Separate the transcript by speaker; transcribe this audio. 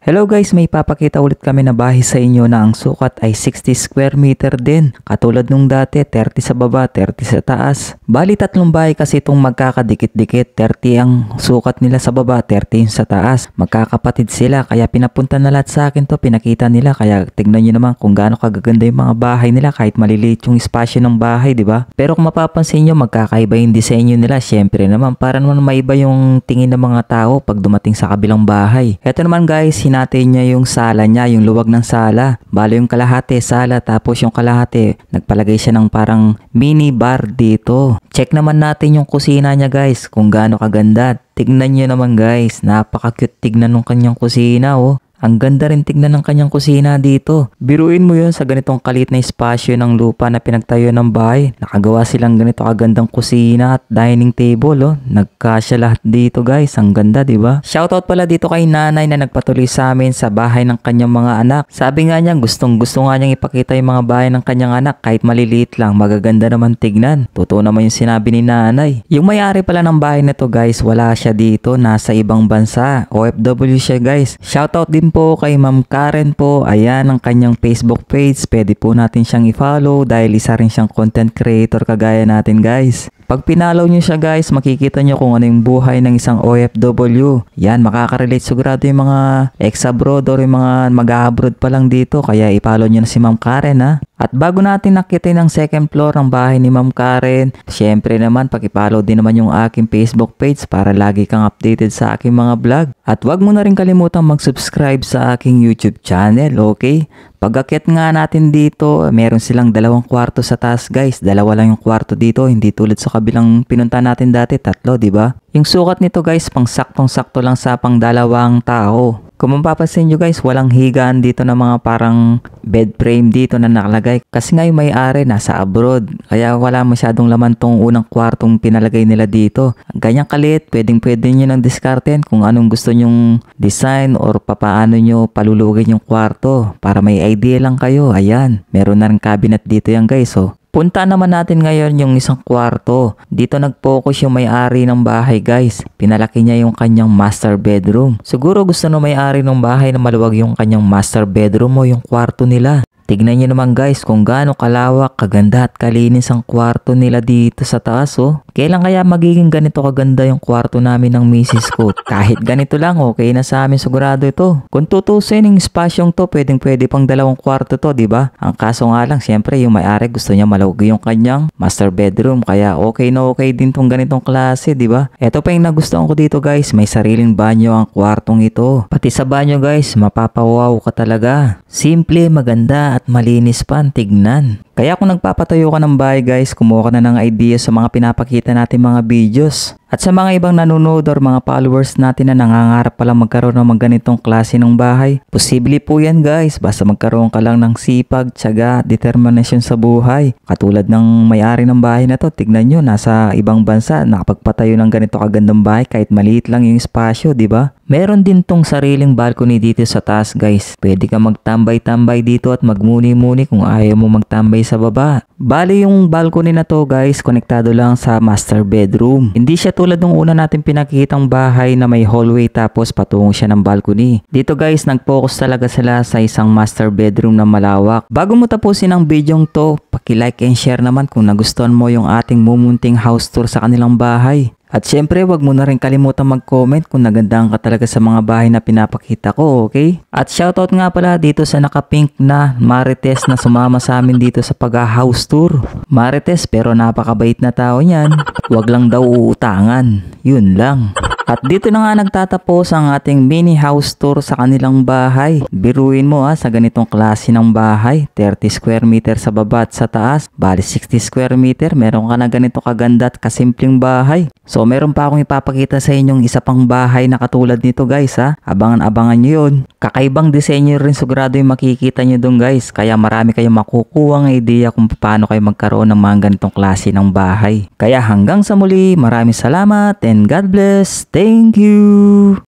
Speaker 1: Hello guys, may papakita ulit kami na bahay sa inyo na ang sukat ay 60 square meter din. Katulad nung dati, 30 sa baba, 30 sa taas. Bali tatlong bahay kasi itong magkakadikit-dikit. 30 ang sukat nila sa baba, 30 sa taas. Magkakapatid sila kaya pinapunta na lahat sa akin to, pinakita nila. Kaya tignan nyo naman kung gaano kagaganda yung mga bahay nila kahit maliliit yung espasyo ng bahay, di ba? Pero kung mapapansin nyo, magkakaiba yung disenyo nila. Syempre naman, para naman maiba yung tingin ng mga tao pag dumating sa kabilang bahay. Ito naman guys, hinati niya yung sala niya, yung luwag ng sala. Bale yung kalahati sala, tapos yung kalahati nagpalagay siya ng parang mini bar dito. Check naman natin yung kusina niya guys, kung gaano kaganda. Tignan niyo naman guys, napaka-cute tignan ng kanyang kusina oh. Ang ganda rin tignan ng kanyang kusina dito. Biruin mo yun sa ganitong kalit na espasyo ng lupa na pinagtayo ng bahay. Nakagawa silang ganito kagandang kusina at dining table oh. Nagkasya lahat dito guys. Ang ganda, di ba? Shoutout pala dito kay nanay na nagpatuloy sa amin sa bahay ng kanyang mga anak. Sabi nga niya, gustong nga niyang ipakita yung mga bahay ng kanyang anak kahit maliliit lang. Magaganda naman tignan. Totoo naman yung sinabi ni nanay. Yung may-ari pala ng bahay na to guys, wala siya dito. Nasa ibang bansa. OFW siya guys. Shoutout din po kay Ma'am Karen po. Ayan ang kanyang Facebook page. Pwede po natin siyang i-follow dahil isa rin siyang content creator kagaya natin guys. Pag pinalaw nyo siya guys, makikita nyo kung ano yung buhay ng isang OFW. Yan, makaka-relate sigurado yung mga ex-abroad or yung mga mag-abroad pa lang dito. Kaya i-follow nyo na si Ma'am Karen ha. At bago natin nakitin ang second floor ng bahay ni Ma'am Karen, syempre naman paki-follow din naman yung aking Facebook page para lagi kang updated sa aking mga vlog. At wag mo na rin kalimutang mag-subscribe sa aking YouTube channel, okay? Pag-akyat nga natin dito, meron silang dalawang kwarto sa taas guys. Dalawa lang yung kwarto dito, hindi tulad sa kabilang pinunta natin dati, tatlo, di ba? Yung sukat nito guys, pang saktong-sakto lang sa pang dalawang tao. Kung mapapansin nyo guys, walang higaan dito na mga parang bed frame dito na nakalagay. Kasi nga yung may-ari nasa abroad. Kaya wala masyadong laman tong unang kwartong pinalagay nila dito. Ganyang kalit, pwede nyo nang diskarten kung anong gusto nyong design or papaano nyo palulugin yung kwarto. Para may idea lang kayo. Ayan, meron na rin cabinet dito yan guys oh. Punta naman natin ngayon yung isang kwarto. Dito nag-focus yung may-ari ng bahay guys. Pinalaki niya yung kanyang master bedroom. Siguro gusto ng may-ari ng bahay na maluwag yung kanyang master bedroom o yung kwarto nila. Tignan nyo naman guys kung gaano kalawak, kaganda at kalinis ang kwarto nila dito sa taas oh. Kailan kaya magiging ganito kaganda yung kwarto namin ng misis ko? Kahit ganito lang okay na sa amin sigurado ito. Kung tutusin yung espasyong to, pwede pang dalawang kwarto to, di ba? Ang kaso nga lang, syempre yung may-ari gusto niya maluwag yung kanyang master bedroom. Kaya okay na okay din tong ganitong klase, di ba? Ito pa yung nagustuhan ko dito guys, may sariling banyo ang kwartong ito. Pati sa banyo guys, mapapawaw ka talaga. Simple, maganda at malinis pa ang tignan. Kaya kung nagpapatayo ka ng bahay guys, kumuha ka na ng idea sa mga pinapakita natin mga videos. At sa mga ibang nanonood or mga followers natin na nangangarap palang magkaroon ng mga ganitong klase ng bahay, posible po yan guys. Basta magkaroon ka lang ng sipag, tiyaga, determination sa buhay. Katulad ng may-ari ng bahay na to, tignan nyo, nasa ibang bansa, nakapagpatayo ng ganito kagandang bahay kahit maliit lang yung espasyo, di ba? Meron din tong sariling balcony dito sa taas guys. Pwede ka magtambay-tambay dito at magmuni-muni kung ayaw mo magtambay sa baba. Bali yung balcony na to guys, konektado lang sa master bedroom. Hindi siya tulad ng una natin pinakitang bahay na may hallway tapos patungo siya ng balcony. Dito guys, nag-focus talaga sila sa isang master bedroom na malawak. Bago mo tapusin ang video to, paki-like and share naman kung nagustuhan mo yung ating mumunting house tour sa kanilang bahay. At syempre, wag mo na rin kalimutan mag-comment kung nagandahan ka talaga sa mga bahay na pinapakita ko, okay? At shoutout nga pala dito sa naka-pink na Marites na sumama sa amin dito sa pag-house tour. Marites pero napakabait na tao niyan. Wag lang daw uutangan. Yun lang. At dito na nga nagtatapos ang ating mini house tour sa kanilang bahay. Biruin mo sa ganitong klase ng bahay. 30 square meter sa baba at sa taas. Bali 60 square meter. Meron ka na ganito kaganda at kasimpleng bahay. So meron pa akong ipapakita sa inyong isa pang bahay na katulad nito guys ha. Abangan-abangan nyo yun. Kakaibang disenyo rin sigurado yung makikita nyo dun guys. Kaya marami kayong makukuha ng idea kung paano kayo magkaroon ng mga ganitong klase ng bahay. Kaya hanggang sa muli, maraming salamat and God bless. Thank you!